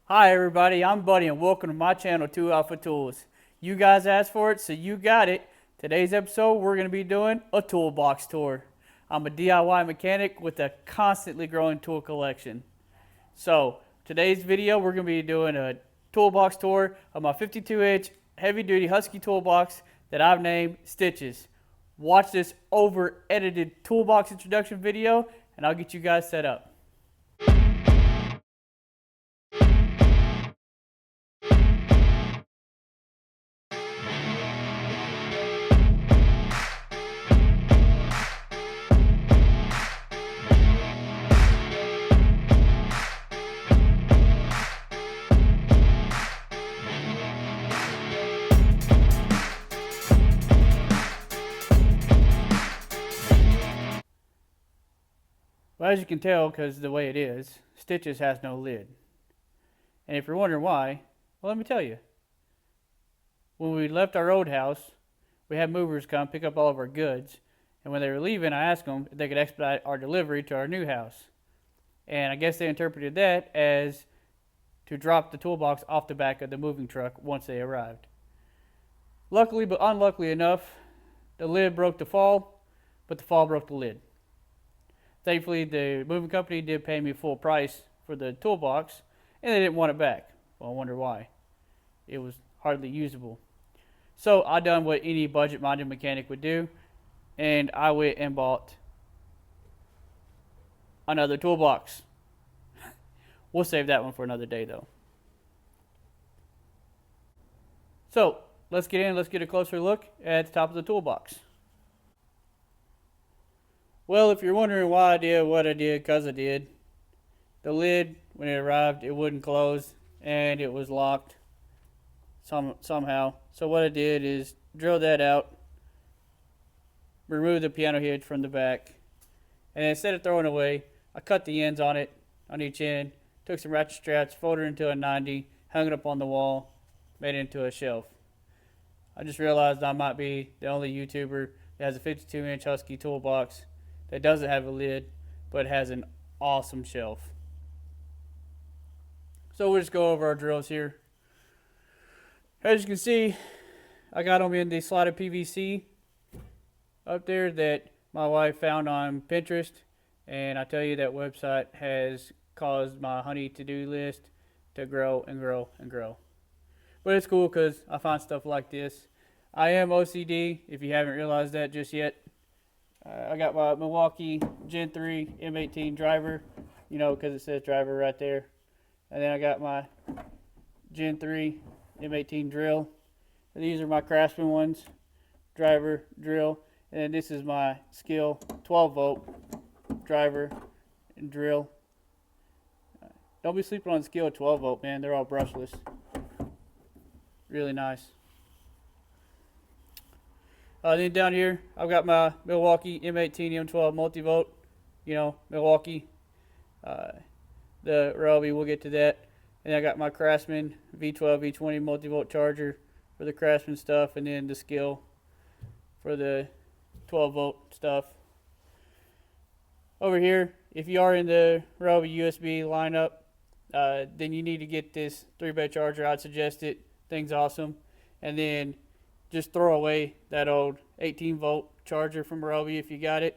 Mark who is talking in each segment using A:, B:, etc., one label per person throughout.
A: Hi everybody, I'm Buddy and welcome to my channel, 2 Alpha Tools. You guys asked for it, so you got it. Today's episode, we're going to be doing a toolbox tour. I'm a DIY mechanic with a constantly growing tool collection. So, today's video, we're going to be doing a toolbox tour of my 52-inch heavy-duty Husky toolbox that I've named Stitches. Watch this over-edited toolbox introduction video, and I'll get you guys set up. Well, as you can tell, because the way it is, Stitches has no lid. And if you're wondering why, well, let me tell you. When we left our old house, we had movers come pick up all of our goods. And when they were leaving, I asked them if they could expedite our delivery to our new house. And I guess they interpreted that as to drop the toolbox off the back of the moving truck once they arrived. Luckily, but unluckily enough, the lid broke the fall, but the fall broke the lid. Thankfully, the moving company did pay me full price for the toolbox, and they didn't want it back. Well, I wonder why. It was hardly usable. So I done what any budget-minded mechanic would do, and I went and bought another toolbox. We'll save that one for another day, though. So let's get in. Let's get a closer look at the top of the toolbox. Well, if you're wondering why I did what I did, because I did. The lid, when it arrived, it wouldn't close, and it was locked somehow. So what I did is drill that out, remove the piano hinge from the back, and instead of throwing it away, I cut the ends on it, on each end, took some ratchet straps, folded it into a 90, hung it up on the wall, made it into a shelf. I just realized I might be the only YouTuber that has a 52-inch Husky toolbox that doesn't have a lid, but has an awesome shelf. So we'll just go over our drills here. As you can see, I got them in the slotted PVC up there that my wife found on Pinterest, and I tell you that website has caused my honey to-do list to grow and grow and grow. But it's cool because I find stuff like this. I am OCD, if you haven't realized that just yet. I got my Milwaukee Gen 3 M18 driver, you know, because it says driver right there. And then I got my Gen 3 M18 drill. And these are my Craftsman ones, driver, drill. And then this is my Skill 12 volt driver and drill. Don't be sleeping on Skill 12 volt, man. They're all brushless. Really nice. Then down here, I've got my Milwaukee M18 M12 multivolt, you know, Milwaukee. The Ryobi, we'll get to that. And I got my Craftsman V12, V20 multivolt charger for the Craftsman stuff, and then the Skill for the 12 volt stuff. Over here, if you are in the Ryobi USB lineup, then you need to get this 3-bay charger. I'd suggest it. Thing's awesome. And then just throw away that old 18 volt charger from Ryobi if you got it.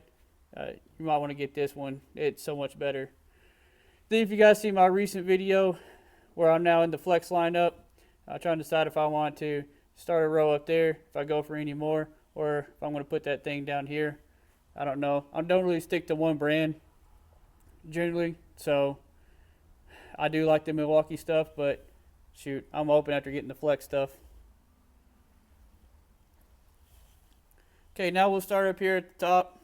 A: You might want to get this one. It's so much better. Then if you guys see my recent video where I'm now in the flex lineup, I'm trying to decide if I want to start a row up there, if I go for any more, or if I'm going to put that thing down here. I don't know. I don't really stick to one brand generally, so I do like the Milwaukee stuff, but shoot, I'm open after getting the flex stuff. Okay, now we'll start up here at the top.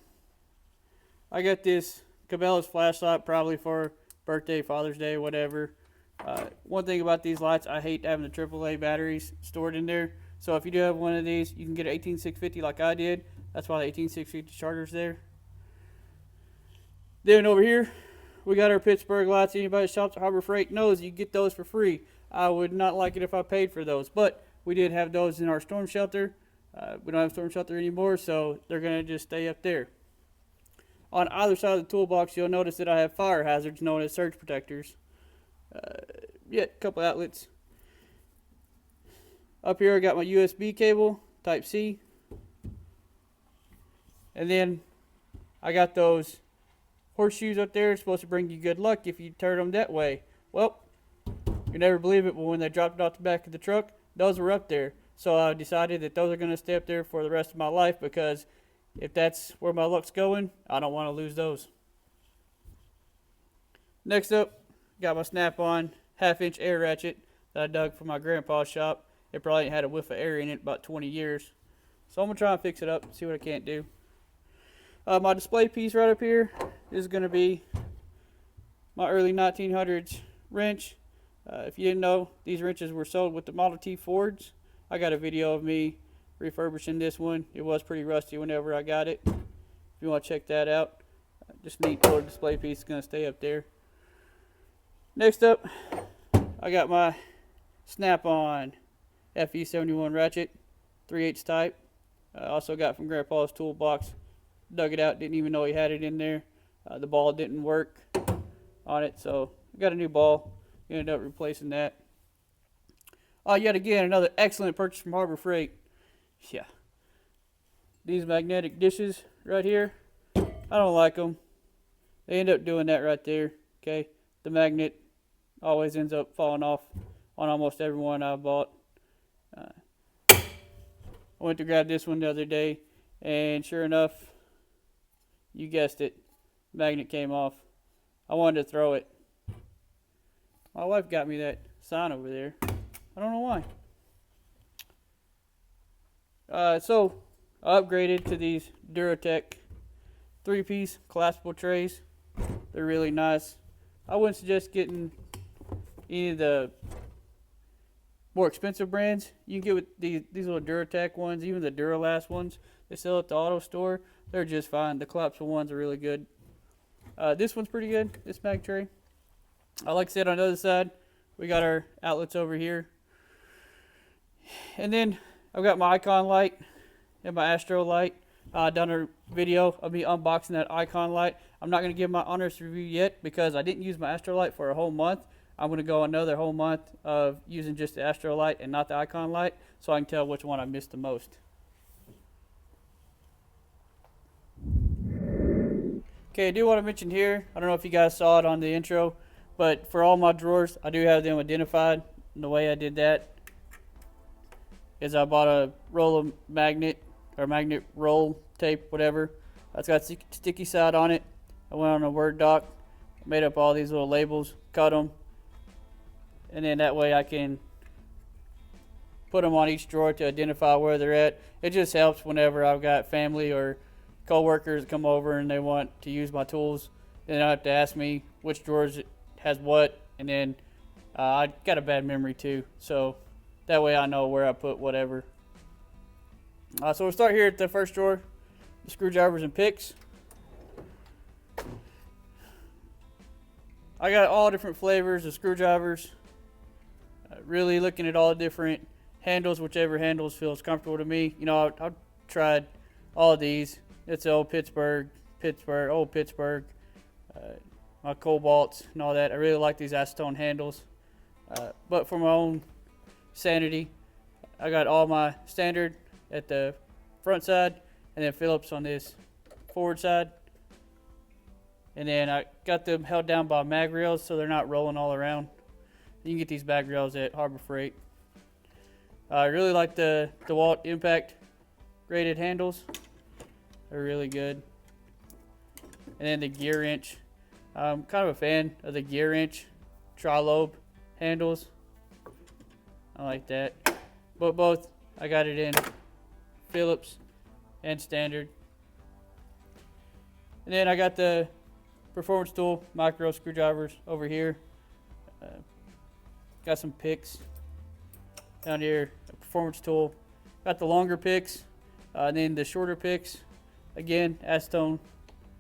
A: I got this Cabela's flashlight, probably for birthday, Father's Day, whatever. One thing about these lights, I hate having the AAA batteries stored in there. So if you do have one of these, you can get an 18650 like I did. That's why the 18650 charger's there. Then over here, we got our Pittsburgh lights. Anybody that shops at Harbor Freight knows you get those for free. I would not like it if I paid for those, but we did have those in our storm shelter. We don't have storm shelter anymore, so they're going to just stay up there. On either side of the toolbox, you'll notice that I have fire hazards known as surge protectors. Yeah, a couple outlets. Up here I got my USB cable, Type C. And then I got those horseshoes up there. It's supposed to bring you good luck if you turn them that way. Well, you never believe it, but when they dropped it off the back of the truck, those were up there. So I decided that those are going to stay up there for the rest of my life, because if that's where my luck's going, I don't want to lose those. Next up, got my Snap-on 1/2-inch air ratchet that I dug from my grandpa's shop. It probably ain't had a whiff of air in it about 20 years. So I'm going to try and fix it up, see what I can't do. My display piece right up here is going to be my early 1900s wrench. If you didn't know, these wrenches were sold with the Model T Fords. I got a video of me refurbishing this one. It was pretty rusty whenever I got it. If you want to check that out, just neat little display piece is going to stay up there. Next up, I got my Snap-on FE71 ratchet, 3/8 type. Also got from Grandpa's toolbox. Dug it out, didn't even know he had it in there. The ball didn't work on it, so I got a new ball. Ended up replacing that. Yet again, another excellent purchase from Harbor Freight. Yeah. These magnetic dishes right here, I don't like them. They end up doing that right there, okay? The magnet always ends up falling off on almost every one I bought. I went to grab this one the other day, and sure enough, you guessed it, magnet came off. I wanted to throw it. My wife got me that sign over there. I don't know why. So I upgraded to these Duratec 3-piece collapsible trays. They're really nice. I wouldn't suggest getting any of the more expensive brands. You can get with these little Duratec ones, even the Duralast ones they sell at the auto store. They're just fine. The collapsible ones are really good. This one's pretty good, this mag tray. Like I said, on the other side, we got our outlets over here. And then I've got my Icon light and my Astro light. Done a video of me unboxing that Icon light. I'm not going to give my honest review yet because I didn't use my Astro light for a whole month. I'm going to go another whole month of using just the Astro light and not the Icon light, so I can tell which one I missed the most. Okay, I do want to mention here, I don't know if you guys saw it on the intro, but for all my drawers, I do have them identified. And the way I did that is I bought a roll of magnet roll tape, whatever. It's got sticky side on it. I went on a Word doc, made up all these little labels, cut them, and then that way I can put them on each drawer to identify where they're at. It just helps whenever I've got family or co-workers come over and they want to use my tools. Then I have to ask me which drawers has what, and then I got a bad memory too, so that way I know where I put whatever. So we'll start here at the first drawer, the screwdrivers and picks. I got all different flavors of screwdrivers. Really looking at all the different handles, whichever handles feels comfortable to me. You know, I've tried all of these. It's old Pittsburgh, my Cobalts and all that. I really like these acetone handles. But for my own sanity, I got all my standard at the front side and then Phillips on this forward side. And then I got them held down by mag rails so they're not rolling all around. You can get these mag rails at Harbor Freight. I really like the DeWalt Impact graded handles. They're really good. And then the gear wrench. I'm kind of a fan of the gear wrench tri-lobe handles. I like that. But both, I got it in Phillips and standard. And then I got the Performance Tool micro screwdrivers over here. Got some picks down here. A Performance Tool. Got the longer picks, and then the shorter picks. Again, acetone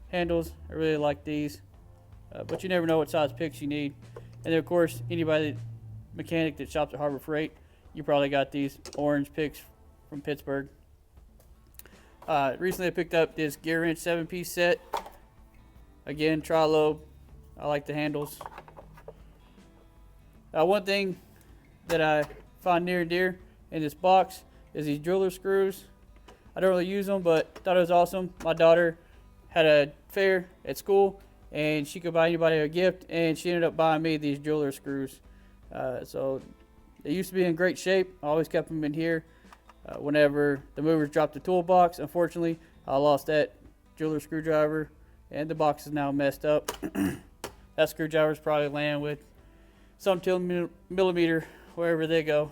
A: handles. I really like these, but you never know what size picks you need. And then of course, anybody mechanic that shops at Harbor Freight, you probably got these orange picks from Pittsburgh. Recently I picked up this gear wrench 7-piece set. Again, tri-lobe. I like the handles. One thing that I find near and dear in this box is these driller screws. I don't really use them, but thought it was awesome. My daughter had a fair at school, and she could buy anybody a gift, and she ended up buying me these driller screws. So they used to be in great shape. I always kept them in here. Whenever the movers dropped the toolbox, unfortunately, I lost that driller screwdriver, and the box is now messed up. That screwdriver's probably laying with some 2mm wherever they go.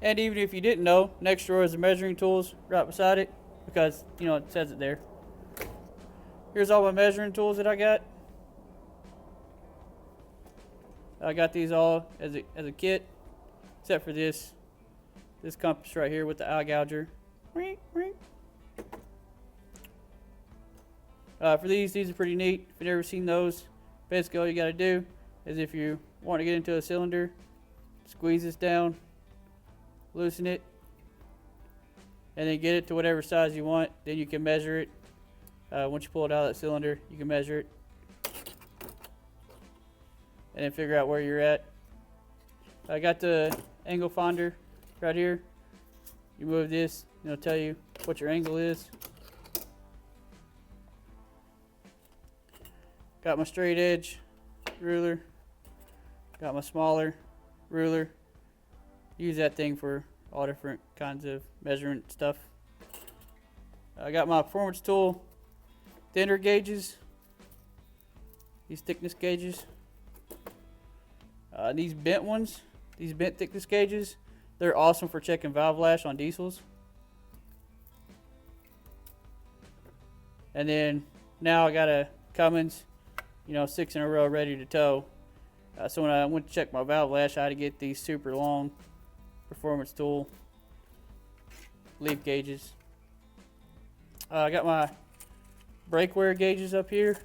A: And even if you didn't know, next drawer is the measuring tools right beside it, because you know it says it there. Here's all my measuring tools that I got. I got these all as a kit, except for this compass right here with the eye gouger. For these are pretty neat. If you've never seen those, basically all you got to do is, if you want to get into a cylinder, squeeze this down, loosen it, and then get it to whatever size you want. Then you can measure it. Once you pull it out of that cylinder, you can measure it and then figure out where you're at. I got the angle finder right here. You move this, and it'll tell you what your angle is. Got my straight edge ruler. Got my smaller ruler. Use that thing for all different kinds of measurement stuff. I got my performance tool thinner gauges, these thickness gauges. These bent ones, these bent thickness gauges, they're awesome for checking valve lash on diesels. And then now I got a Cummins, 6 in a row ready to tow. So when I went to check my valve lash, I had to get these super long performance tool leaf gauges. I got my brake wear gauges up here. If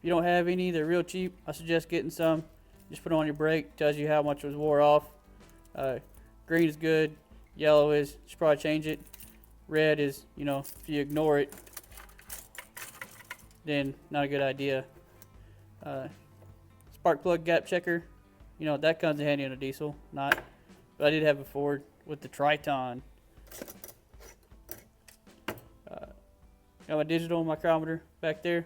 A: you don't have any, they're real cheap. I suggest getting some. Just put on your brake, tells you how much was wore off. Green is good, yellow is, you should probably change it. Red is, if you ignore it, then not a good idea. Spark plug gap checker, that comes in handy on a diesel, not. But I did have a Ford with the Triton. Got my digital micrometer back there.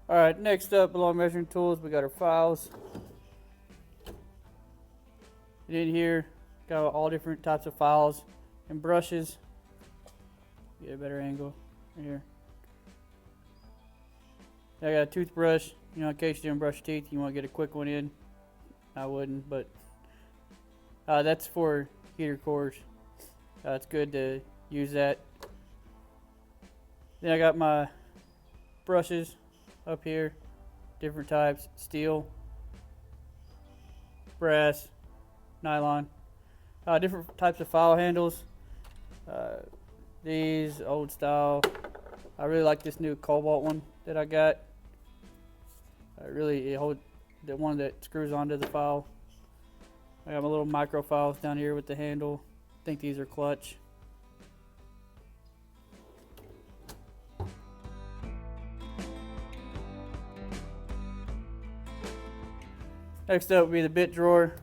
A: Alright, next up along measuring tools, we got our files. And in here, got all different types of files and brushes. Get a better angle right here. I got a toothbrush, in case you didn't brush your teeth, you want to get a quick one in. I wouldn't, but that's for heater cores. It's good to use that. Then I got my brushes up here, different types, steel, brass, nylon, different types of file handles. These old style. I really like this new cobalt one that I got. It holds the one that screws onto the file. I got my little micro files down here with the handle. I think these are clutch. Next up will be the bit drawer.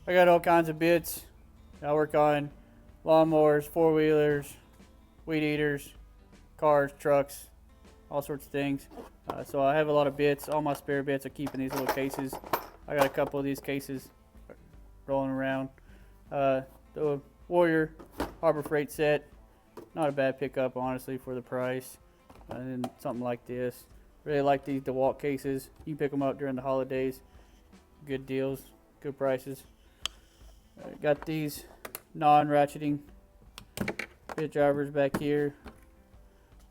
A: I got all kinds of bits. I work on lawnmowers, four-wheelers, weed eaters, cars, trucks, all sorts of things. So I have a lot of bits. All my spare bits I keep in these little cases. I got a couple of these cases rolling around. The Warrior Harbor Freight set. Not a bad pickup, honestly, for the price. And then something like this. Really like these DeWalt cases. You can pick them up during the holidays. Good deals, good prices. Got these non-ratcheting bit drivers back here.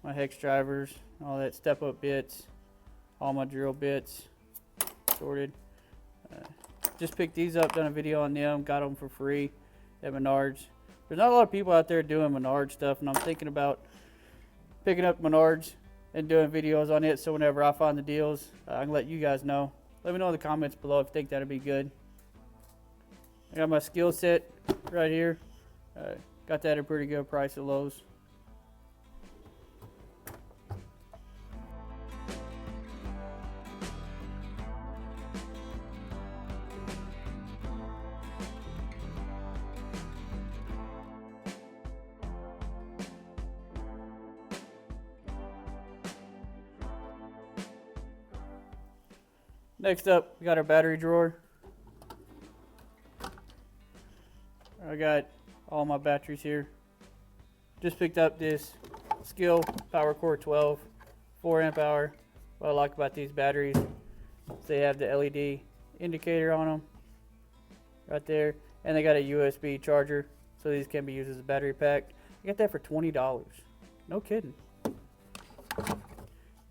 A: My hex drivers, all that step-up bits, all my drill bits sorted. Just picked these up, done a video on them, got them for free at Menards. There's not a lot of people out there doing Menards stuff, and I'm thinking about picking up Menards and doing videos on it, so whenever I find the deals, I can let you guys know. Let me know in the comments below if you think that'd be good. I got my skill set right here. Got that at a pretty good price at Lowe's. Next up, we got our battery drawer. I got all my batteries here. Just picked up this Skill Power Core 12, 4 amp hour. What I like about these batteries is they have the LED indicator on them right there, and they got a USB charger, so these can be used as a battery pack. I got that for $20. No kidding.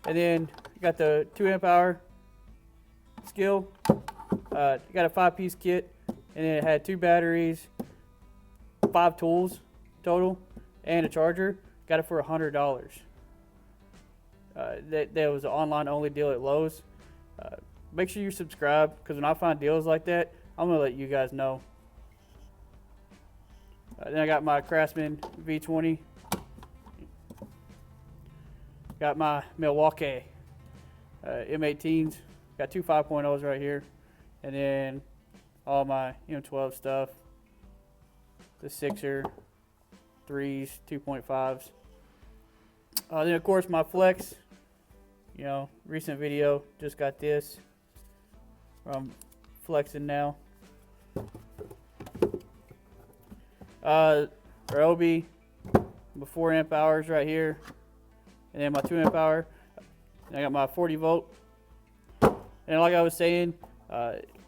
A: And then you got the 2 amp hour Skill. Got a 5-piece kit, and it had 2 batteries, 5 tools total, and a charger. Got it for $100. That was an online only deal at Lowe's. Make sure you subscribe, because when I find deals like that, I'm gonna let you guys know. Then I got my Craftsman V20. Got my Milwaukee M18s. Got 2 5.0s right here, and then all my M12 stuff, the 6er, 3s, 2.5s. Then of course my Flex, recent video, just got this. I'm flexing now. Ryobi, my 4 amp hours right here, and then my 2 amp hour. And I got my 40 volt. And like I was saying,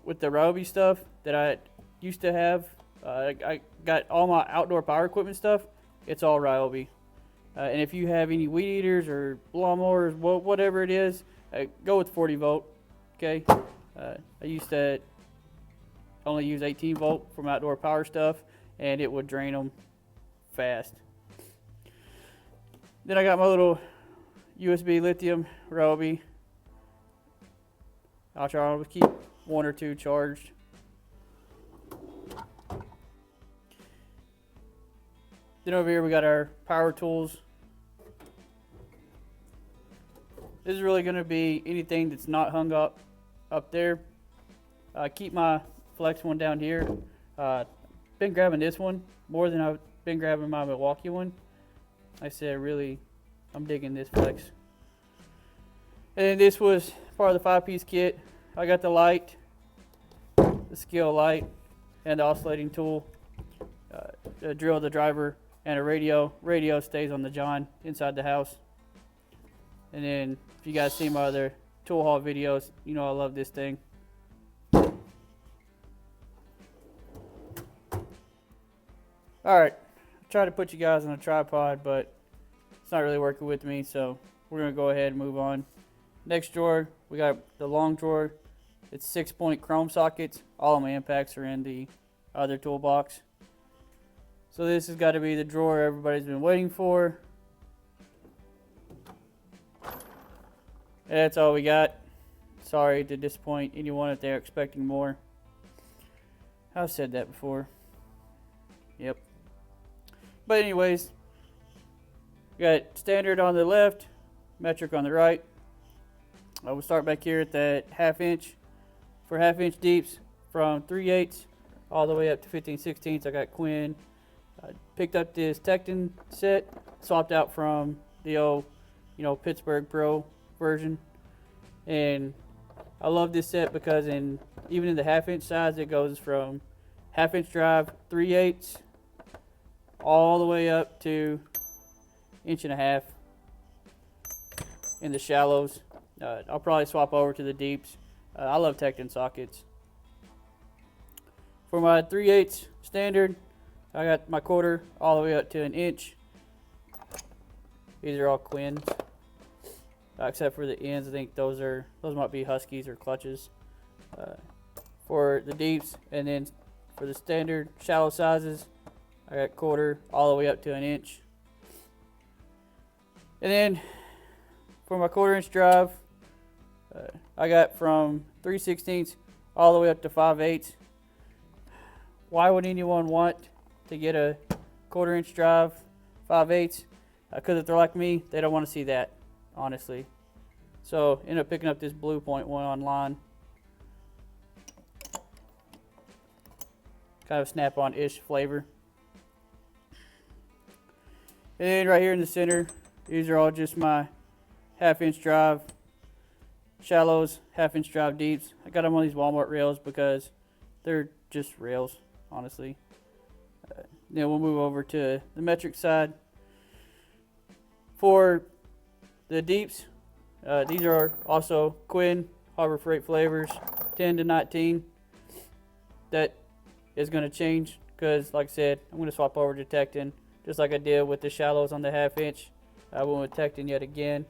A: with the Ryobi stuff that I used to have, I got all my outdoor power equipment stuff. It's all Ryobi. And if you have any weed eaters or lawnmowers, whatever it is, go with 40 volt. Okay. I used to only use 18 volt from outdoor power stuff, and it would drain them fast. Then I got my little USB lithium Ryobi. I'll try to keep 1 or 2 charged. Then over here we got our power tools. This is really going to be anything that's not hung up there. Keep my Flex one down here. Been grabbing this one more than I've been grabbing my Milwaukee one. Like I said, really, I'm digging this Flex. And this was part of the 5-piece kit. I got the light, the Skill light, and the oscillating tool, a drill, the driver, and a radio. Radio stays on the John inside the house. And then if you guys see my other tool haul videos, you know I love this thing. Alright, I tried to put you guys on a tripod, but it's not really working with me, so we're going to go ahead and move on. Next drawer, we got the long drawer. It's 6-point chrome sockets. All of my impacts are in the other toolbox. So this has got to be the drawer everybody's been waiting for. That's all we got. Sorry to disappoint anyone if they're expecting more. I've said that before. Yep. But anyways, we got standard on the left, metric on the right. We'll start back here at that 1/2 inch. For 1/2 inch deeps, from 3/8 all the way up to 15/16. I got Quinn. I picked up this Tecton set, swapped out from the old, Pittsburgh Pro version. And I love this set because even in the 1/2 inch size, it goes from 1/2 inch drive, 3/8 all the way up to 1.5 inch in the shallows. I'll probably swap over to the deeps. I love Tecton sockets. For my 3/8 standard, I got my quarter all the way up to 1 inch. These are all Quins, except for the ends. I think those might be Huskies or clutches. for the deeps, and then for the standard shallow sizes, I got quarter all the way up to an inch. And then for my 1/4 inch drive, I got from 3/16 all the way up to 5/8. Why would anyone want to get a 1/4 inch drive 5/8? Because if they're like me, they don't want to see that, honestly. So ended up picking up this Blue Point one online. Kind of snap-on-ish flavor. And then right here in the center, these are all just my 1/2 inch drive shallows, 1/2 inch drive deeps. I got them on these Walmart rails because they're just rails, honestly. Then we'll move over to the metric side. For the deeps, these are also Quinn Harbor Freight flavors, 10 to 19. That is going to change because, like I said, I'm going to swap over to Tecton, just like I did with the shallows on the 1/2 inch. I went with Tecton yet again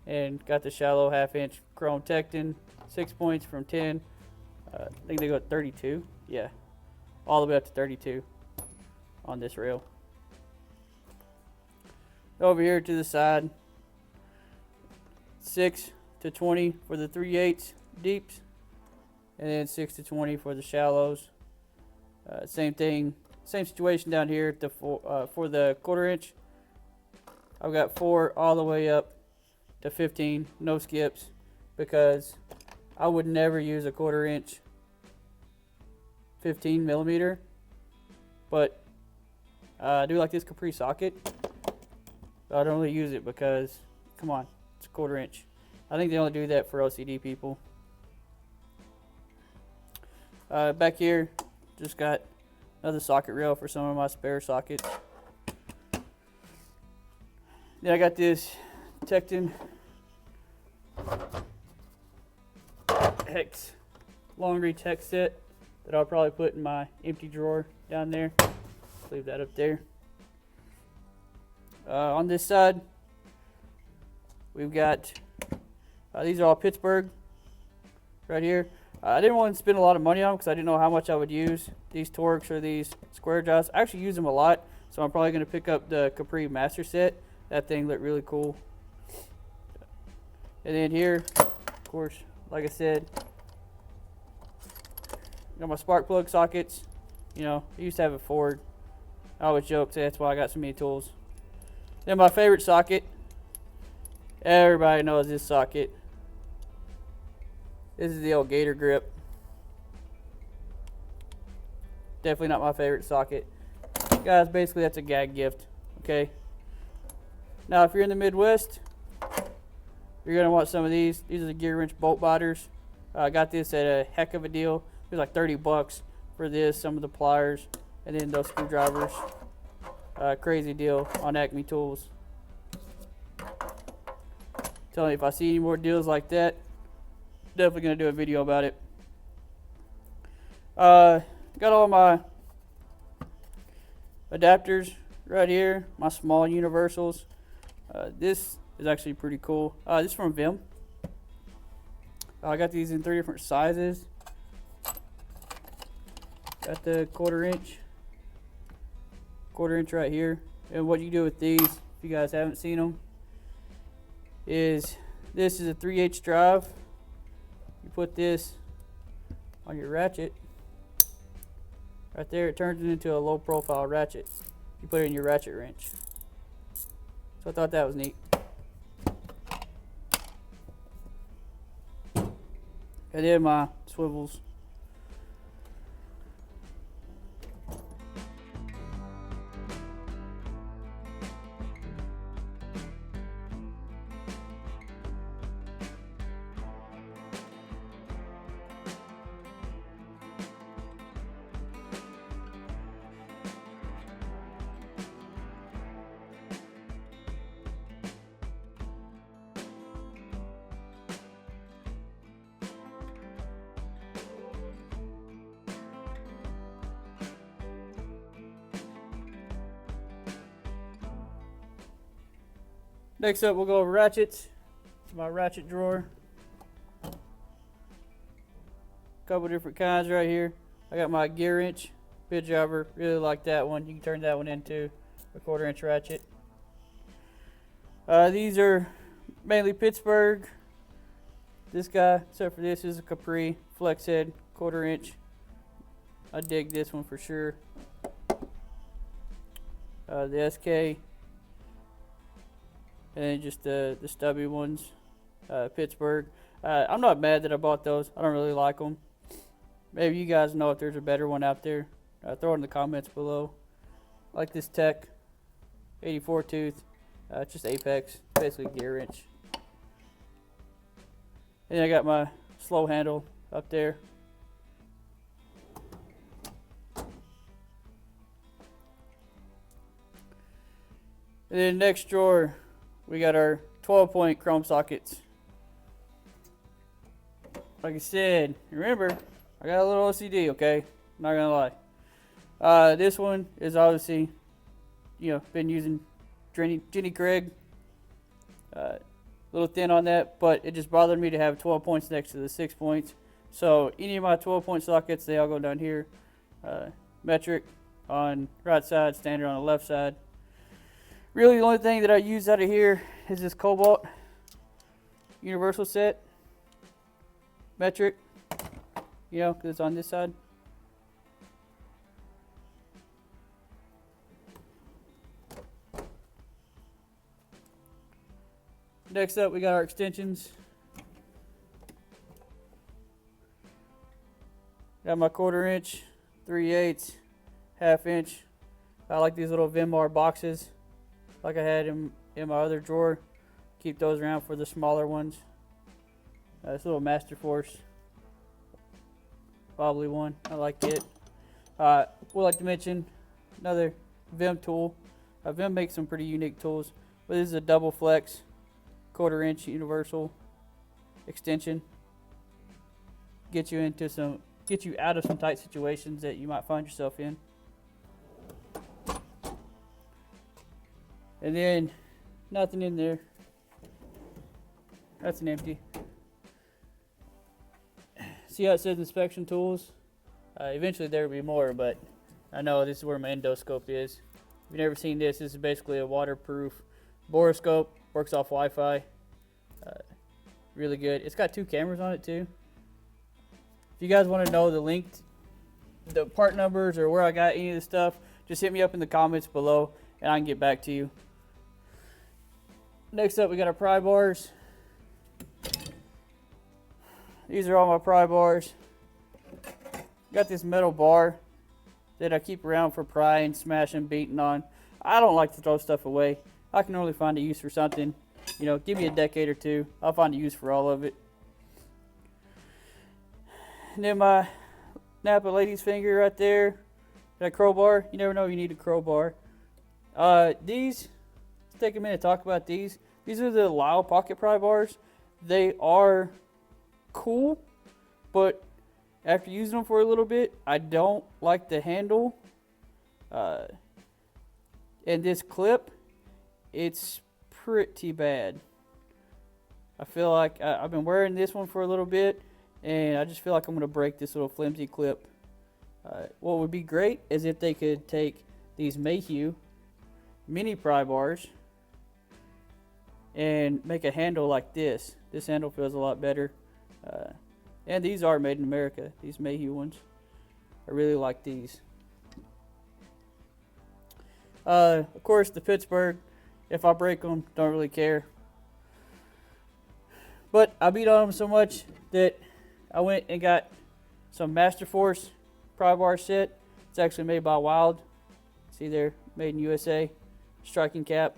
A: and got the shallow 1/2 inch chrome Tecton, 6 points from 10. I think they go at 32. Yeah, all the way up to 32 on this rail. Over here to the side, 6 to 20 for the 3/8 deeps, and then 6 to 20 for the shallows. Same thing, same situation down here for the 1/4 inch. I've got 4 all the way up to 15, no skips, because I would never use a 1/4 inch 15 millimeter, but I do like this Capri socket. But I don't really use it because, come on, it's a 1/4 inch. I think they only do that for OCD people. Back here, just got another socket rail for some of my spare sockets. Then I got this Tecton hex long reach hex set that I'll probably put in my empty drawer down there. Leave that up there. On this side, we've got these are all Pittsburgh right here. I didn't want to spend a lot of money on them because I didn't know how much I would use these Torx or these square jaws. I actually use them a lot, so I'm probably going to pick up the Capri Master Set. That thing looked really cool. And then here, of course, like I said, got my spark plug sockets. You know, I used to have a Ford. I always joke, so that's why I got so many tools. Then my favorite socket. Everybody knows this socket. This is the old Gator grip. Definitely not my favorite socket. Guys, basically that's a gag gift, okay? Now if you're in the Midwest, you're gonna want some of these. These are the gear wrench bolt biters. I got this at a heck of a deal. It was like 30 bucks for this, some of the pliers, and then those screwdrivers. Crazy deal on Acme Tools. Telling you, if I see any more deals like that, definitely gonna do a video about it. Got all my adapters right here, my small universals. This is actually pretty cool. This is from Vim. I got these in 3 different sizes. Got the 1/4 inch. 1/4 inch right here. And what you do with these, if you guys haven't seen them, is this is a 3/8 drive. You put this on your ratchet. Right there, it turns it into a low profile ratchet. You put it in your ratchet wrench. So I thought that was neat. And then my swivels. Next up, we'll go over ratchets. It's my ratchet drawer. couple different kinds right here. I got my gear wrench bit driver. Really like that one. You can turn that one into a 1/4-inch ratchet. These are mainly Pittsburgh. This guy, except for this, is a Capri flex head 1/4-inch. I dig this one for sure. The SK, and then just the stubby ones, Pittsburgh. I'm not mad that I bought those. I don't really like them. Maybe you guys know if there's a better one out there. Throw it in the comments below. I like this Tech 84 tooth. It's just Apex, basically gear wrench. And then I got my slow handle up there. And then next drawer, we got our 12-point chrome sockets. Like I said, remember, I got a little OCD, okay? Not gonna lie. This one is obviously, been using Jenny Craig. A little thin on that, but it just bothered me to have 12 points next to the 6 points. So any of my 12-point sockets, they all go down here. Metric on right side, standard on the left side. Really, the only thing that I use out of here is this Cobalt universal set. Metric, because it's on this side. Next up, we got our extensions. Got my 1/4-inch, 3/8, 1/2-inch. I like these little Vimar boxes, like I had in my other drawer. Keep those around for the smaller ones. This little Master Force wobbly one, I like it. Would like to mention another Vim tool. Vim makes some pretty unique tools, but this is a double flex 1/4-inch universal extension. Get you out of some tight situations that you might find yourself in. And then nothing in there. That's an empty. See how it says inspection tools? Eventually there will be more, but I know this is where my Endoscope is. If you've never seen this, this is basically a waterproof borescope. Works off Wi-Fi. Really good. It's got 2 cameras on it too. If you guys want to know the part numbers, or where I got any of the stuff, just hit me up in the comments below and I can get back to you. Next up, we got our pry bars. These are all my pry bars. Got this metal bar that I keep around for prying, smashing, beating on. I don't like to throw stuff away. I can only find a use for something. Give me a decade or two. I'll find a use for all of it. And then my Napa lady's finger right there. That crowbar. You never know you need a crowbar. Let's take a minute to talk about these. These are the Lyle pocket pry bars. They are cool, but after using them for a little bit, I don't like the handle. And this clip, it's pretty bad. I feel like I've been wearing this one for a little bit, and I just feel like I'm going to break this little flimsy clip. What would be great is if they could take these Mayhew mini pry bars and make a handle like this. This handle feels a lot better. And these are made in America, these Mayhew ones. I really like these. Of course, the Pittsburgh, if I break them, don't really care. But I beat on them so much that I went and got some Master Force pry bar set. It's actually made by Wild. See there, made in USA. Striking cap.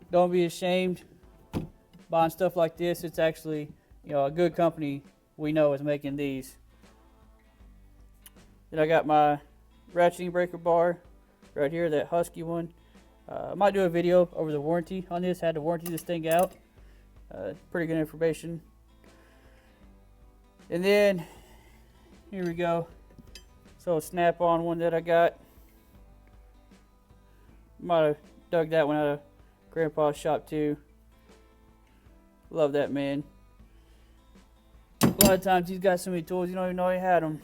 A: Don't be ashamed buying stuff like this. It's actually, a good company we know is making these. Then I got my ratcheting breaker bar right here, that Husky one. I might do a video over the warranty on this. Had to warranty this thing out. Pretty good information. And then here we go. So snap-on one that I got. Might have dug that one out of Grandpa's shop too. Love that man. lot of times he's got so many tools you don't even know he had them.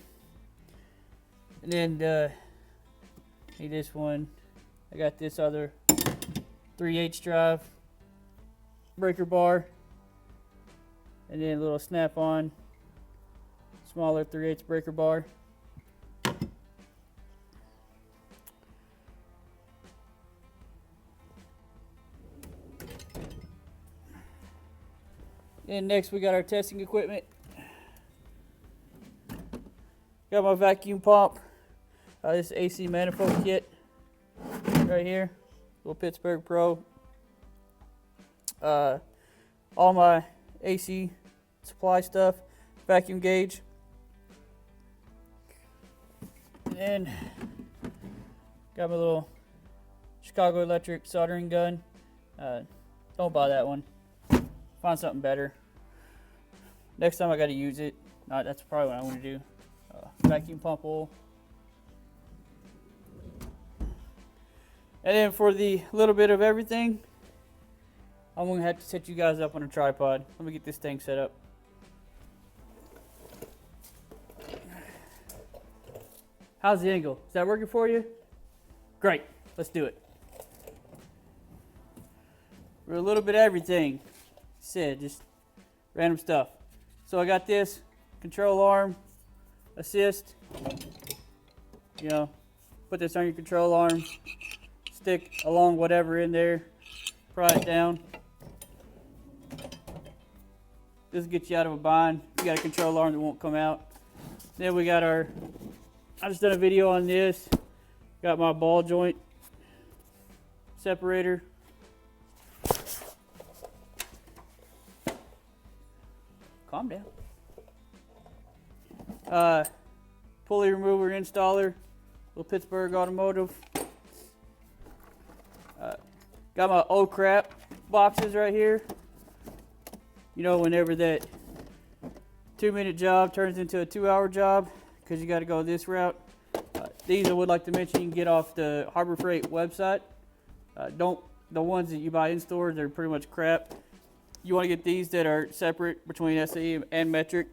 A: And then need this one. I got this other 3/8 drive breaker bar, and then a little snap-on smaller 3/8 breaker bar. And next we got our testing equipment. Got my vacuum pump. This AC manifold kit right here. Little Pittsburgh Pro. All my AC supply stuff. Vacuum gauge. And got my little Chicago Electric soldering gun. Don't buy that one. Find something better. Next time I got to use it. That's probably what I want to do. Vacuum pump oil. And then for the little bit of everything, I'm going to have to set you guys up on a tripod. Let me get this thing set up. How's the angle? Is that working for you? Great. Let's do it. For a little bit of everything. Said just random stuff. So I got this control arm assist. You know, put this on your control arm, stick along whatever in there, pry it down. This will get you out of a bind. You got a control arm that won't come out. Then we got our, I just done a video on this. Got my ball joint separator. Calm down. Pulley remover installer, little Pittsburgh Automotive. Got my oh crap boxes right here. You know, whenever that 2-minute job turns into a 2-hour job, because you got to go this route. These I would like to mention you can get off the Harbor Freight website. The ones that you buy in stores, they're pretty much crap. You want to get these that are separate between SAE and metric.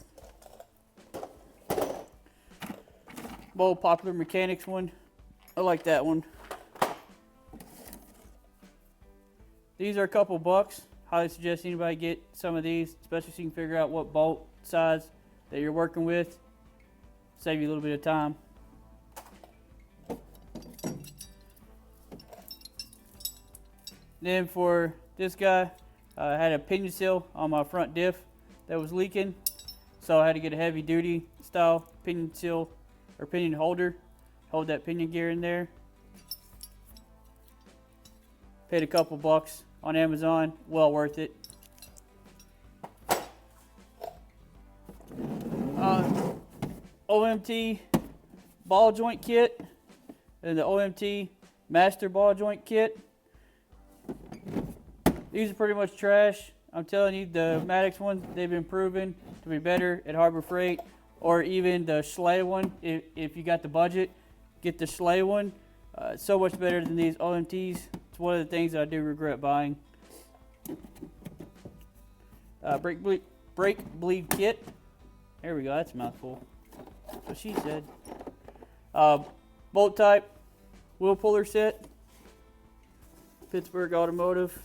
A: Old Popular Mechanics one. I like that one. These are a couple bucks. Highly suggest anybody get some of these, especially so you can figure out what bolt size that you're working with. Save you a little bit of time. Then for this guy, I had a pinion seal on my front diff that was leaking, so I had to get a heavy duty style pinion seal or pinion holder, hold that pinion gear in there. Paid a couple bucks on Amazon, well worth it. OMT ball joint kit and the OMT master ball joint kit. These are pretty much trash. I'm telling you, the Maddox ones, they've been proven to be better at Harbor Freight, or even the Schley one. If you got the budget, get the Schley one. It's so much better than these OMTs. It's one of the things that I do regret buying. Brake bleed kit. There we go. That's a mouthful. That's what she said. Bolt type wheel puller set. Pittsburgh Automotive.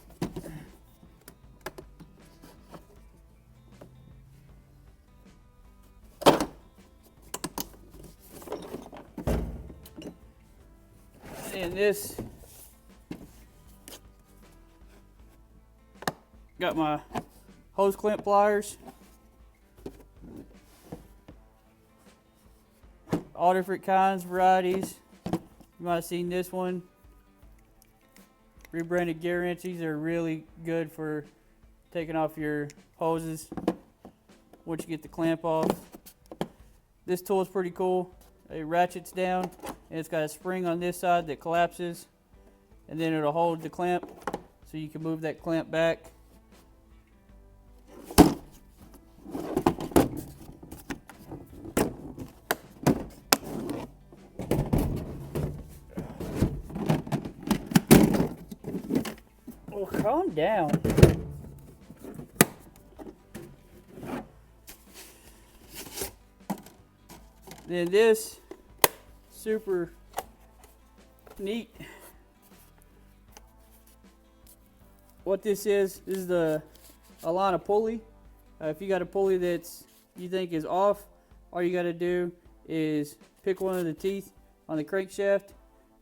A: And this, got my hose clamp pliers, all different kinds, varieties. You might have seen this one, rebranded gear wrench. These are really good for taking off your hoses once you get the clamp off. This tool is pretty cool. It ratchets down, and it's got a spring on this side that collapses, and then it'll hold the clamp so you can move that clamp back. Oh, calm down. Then this, super neat. What this is the Alana pulley. If you got a pulley that's you think is off, all you got to do is pick one of the teeth on the crankshaft,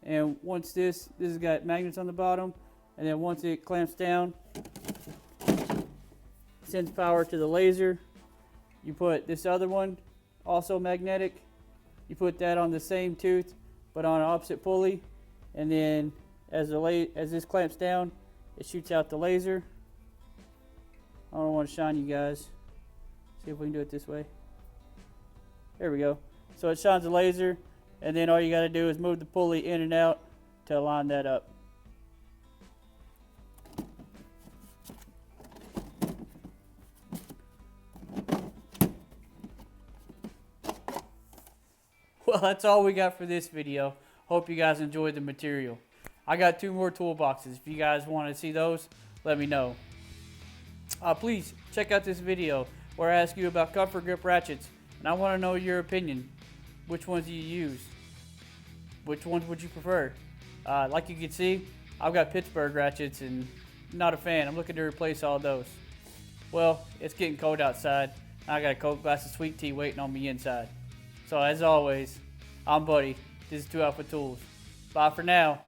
A: and once this has got magnets on the bottom, and then once it clamps down, sends power to the laser. You put this other one, also magnetic, you put that on the same tooth but on an opposite pulley, and then as this clamps down, it shoots out the laser. I don't want to shine you guys. See if we can do it this way. There we go. So it shines the laser, and then all you got to do is move the pulley in and out to line that up. Well, that's all we got for this video. Hope you guys enjoyed the material. I got 2 more toolboxes. If you guys want to see those, let me know. Please check out this video where I ask you about comfort grip ratchets, and I want to know your opinion. Which ones do you use? Which ones would you prefer? Like you can see, I've got Pittsburgh ratchets and not a fan. I'm looking to replace all those. Well, it's getting cold outside. I got a cold glass of sweet tea waiting on me inside. So as always, I'm Buddy. This is 2 Alpha Tools. Bye for now.